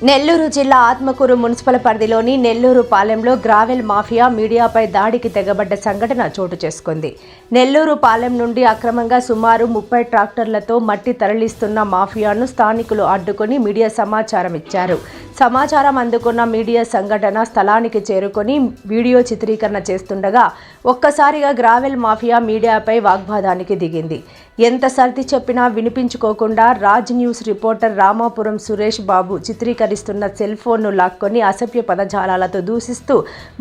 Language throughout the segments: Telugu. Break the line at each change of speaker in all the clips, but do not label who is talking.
నెల్లూరు జిల్లా ఆత్మకూరు మున్సిపల్ పరిధిలోని నెల్లూరు పాలెంలో గ్రావెల్ మాఫియా మీడియాపై దాడికి తెగబడ్డ సంఘటన చోటు చేసుకుంది. నెల్లూరు పాలెం నుండి అక్రమంగా సుమారు 30 ట్రాక్టర్లతో మట్టి తరలిస్తున్న మాఫియాను స్థానికులు అడ్డుకొని మీడియా సమాచారం ఇచ్చారు. సమాచారం అందుకున్న మీడియా సంఘటన స్థలానికి చేరుకొని వీడియో చిత్రీకరణ చేస్తుండగా ఒక్కసారిగా గ్రావెల్ మాఫియా మీడియాపై వాగ్వాదానికి దిగింది. ఎంత సర్ది చెప్పినా వినిపించుకోకుండా Raj news reporter Ramapuram Suresh Babu చిత్రీకరిస్తున్న cell ఫోన్ను లాక్కొని అసభ్య పదజాలాలతో దూషిస్తూ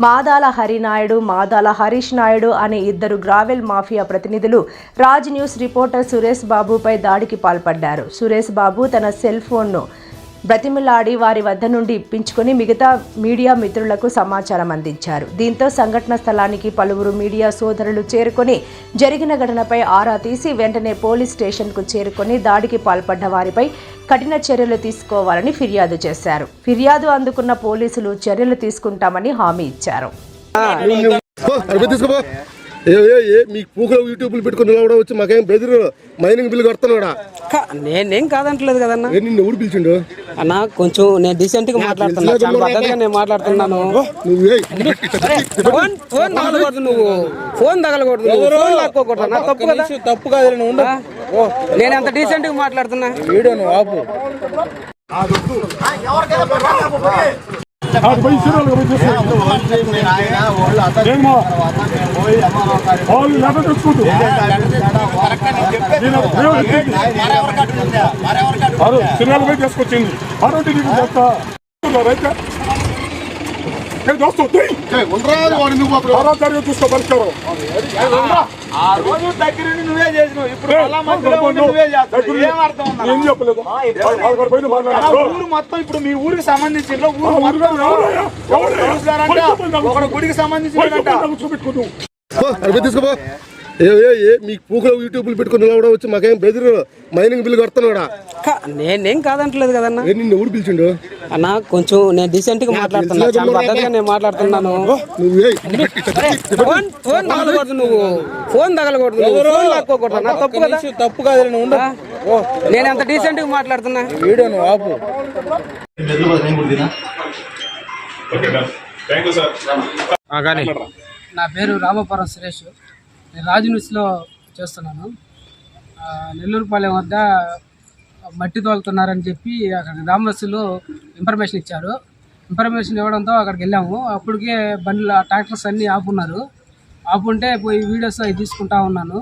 మాదాల హరినాయుడు, మాదాల హరీష్ నాయుడు అనే ఇద్దరు గ్రావెల్ మాఫియా ప్రతినిధులు రాజ్ న్యూస్ రిపోర్టర్ సురేష్ బాబుపై దాడికి పాల్పడ్డారు. సురేష్ బాబు తన సెల్ ఫోన్ను బ్రతిమిలాడి వారి వద్ద నుండి ఇప్పించుకొని మిగతా మీడియా మిత్రులకు సమాచారం అందించారు. దీంతో సంఘటన స్థలానికి పలువురు మీడియా సోదరులు చేరుకొని జరిగిన ఘటనపై ఆరా తీసి వెంటనే పోలీస్ స్టేషన్కు చేరుకొని దాడికి పాల్పడ్డ వారిపై కఠిన చర్యలు తీసుకోవాలని ఫిర్యాదు చేశారు. ఫిర్యాదు అందుకున్న పోలీసులు చర్యలు తీసుకుంటామని హామీ ఇచ్చారు.
మీకు పూకలో యూట్యూబ్లు పెట్టుకుని కూడా వచ్చి మాకేం బెదిరు మైనింగ్ బిల్లు కడుతున్నాడా?
నేనేం కాదంటలేదు కదన్నా.
నిన్ను ఎవరు పిలిచిండు
అన్న? కొంచెం నేను డీసెంట్ గా మాట్లాడుతున్నా, చాలా పద్ధతిగా నేను మాట్లాడుతున్నాను. ఫోన్ తగలకూడదు, నువ్వు ఫోన్ తగలకూడదు, ఫోన్ లాక్కోకూడదు. నా తప్పు కదా?
తప్పు కాదు.
నేను ఎంత డీసెంట్ గా మాట్లాడుతున్నా.
వీడియో ఆపు.
తీసుకొచ్చింది చూసుకో పరిష్కారం.
నువ్వే చేసినావు, ఇప్పుడు
ఏం చెప్పలేదు.
ఊరు మొత్తం ఇప్పుడు మీ ఊరికి సంబంధించిన ఒక గుడికి సంబంధించిన
చూపెట్టుకుంటూ
తీసుకో. మీకు పూకలో యూట్యూబ్లు పెట్టుకుని కూడా వచ్చి మాకేం బెదిరు మైనింగ్ బిల్లు కడుతున్నాడా?
నేనేం కాదంటలేదు కదన్నా.
నిన్ను ఎవరు పిలిచిండు?
అన్న కొంచెం నేను డీసెంట్ గా మాట్లాడుతున్నా, చాలా పద్ధతిగా నేను మాట్లాడుతున్నాను. ఫోన్ తగలకూడదు, నువ్వు ఫోన్ తగలకూడదు, ఫోన్ లాక్కోకూడదు. నా తప్పు కదా?
తప్పు కాదు.
నేను ఎంత డీసెంట్ గా మాట్లాడుతున్నా.
వీడియో ఆపు.
నా పేరు రామాపురం సురేష్. నేను రాజ్ న్యూస్లో చేస్తున్నాను. నెల్లూరుపాలెం వద్ద మట్టి తోలుతున్నారని చెప్పి అక్కడ గ్రామస్తులు ఇన్ఫర్మేషన్ ఇచ్చారు. ఇన్ఫర్మేషన్ ఇవ్వడంతో అక్కడికి వెళ్ళాము. అప్పటికే బండ్లు ట్రాక్టర్స్ అన్నీ ఆపున్నారు. ఆపుంటే పోయి వీడియోస్ అవి తీసుకుంటా ఉన్నాను.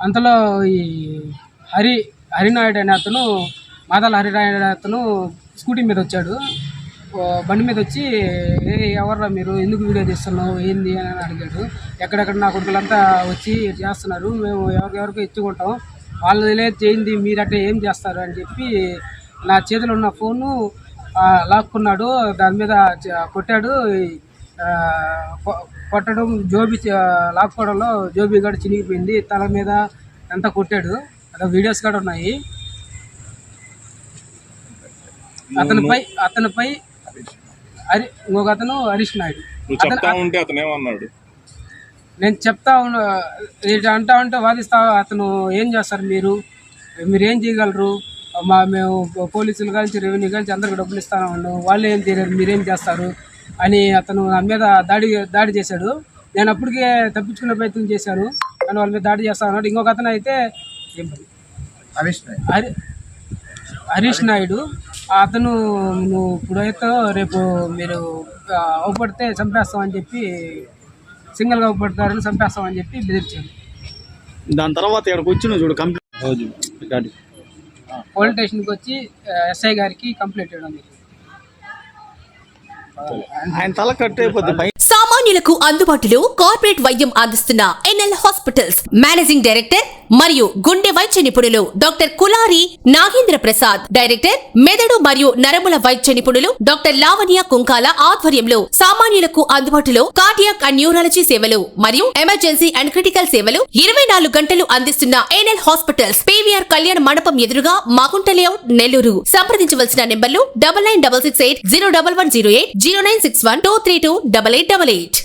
అంతలో ఈ హరినాయుడు అనే అతను, మాదాల హరినాయుడు అనే అతను స్కూటీ మీద వచ్చాడు. బండి మీద వచ్చి ఎవర్రా మీరు, ఎందుకు వీడియో తీస్తున్నావు, ఏంది అని అడిగాడు. ఎక్కడెక్కడ నా కొడుకులంతా వచ్చి చేస్తున్నారు, మేము ఎవరికెవరికి ఎత్తుకుంటాం, వాళ్ళదిలే చేయింది, మీరంటే ఏం చేస్తారు అని చెప్పి నా చేతిలో ఉన్న ఫోను లాక్కున్నాడు. దాని మీద కొట్టాడు. కొట్టడం జోబీ లాక్కోవడంలో జోబీ కూడా చినిగిపోయింది. తల మీద అంతా కొట్టాడు. అక్కడ వీడియోస్ కూడా ఉన్నాయి. అతనిపై ఇంకొక అతను హరీష్ నాయుడు. నేను చెప్తా అంటా ఉంటే వాదిస్తా, అతను ఏం చేస్తారు, మీరు ఏం చేయగలరు, మేము పోలీసులు కానీ రెవెన్యూ కానీ అందరికి డబ్బులు ఇస్తాను, వాళ్ళు ఏం చేయలేరు, మీరేం చేస్తారు అని అతను నా మీద దాడి చేశాడు. నేను అప్పటికే తప్పించుకునే ప్రయత్నం చేశాను, కానీ వాళ్ళ మీద దాడి చేస్తా ఉన్నాడు. ఇంకొక అతను అయితే హరీష్ నాయుడు, అతను నువ్వు ఇప్పుడైతే రేపు మీరు అవపడితే చంపేస్తామని చెప్పి, సింగిల్గా అవపడతారని చంపేస్తామని చెప్పి బెదిరించాడు.
దాని తర్వాత ఇక్కడికి వచ్చిన చూడు కంప్లైంట్
పోలీస్ స్టేషన్కి వచ్చి ఎస్ఐ గారికి కంప్లైంట్ ఇవ్వడం జరిగింది.
ఆయన తల కట్ అయిపోద్ది.
సామాన్యులకు అందుబాటులో కార్పొరేట్ వైద్యం అందిస్తున్న ఎన్ఎల్ హాస్పిటల్స్ మేనేజింగ్ డైరెక్టర్ మరియు గుండె వైద్య నిపుణులు డాక్టర్ కులారి నాగేంద్ర ప్రసాద్, డైరెక్టర్ మెదడు మరియు నరముల వైద్య నిపుణులు డాక్టర్ లావణ్య కుంకాల ఆధ్వర్యంలో సామాన్యులకు అందుబాటులో కార్డియాక్ అండ్ న్యూరాలజీ సేవలు మరియు ఎమర్జెన్సీ అండ్ క్రిటికల్ సేవలు 24 గంటలు అందిస్తున్న ఎన్ఎల్ హాస్పిటల్స్, పీవీఆర్ కళ్యాణ మండపం ఎదురుగా మాగుంట లేఅవుట్, నెల్లూరు. సంప్రదించవలసిన నెంబర్లు 9966801108, 0961232888.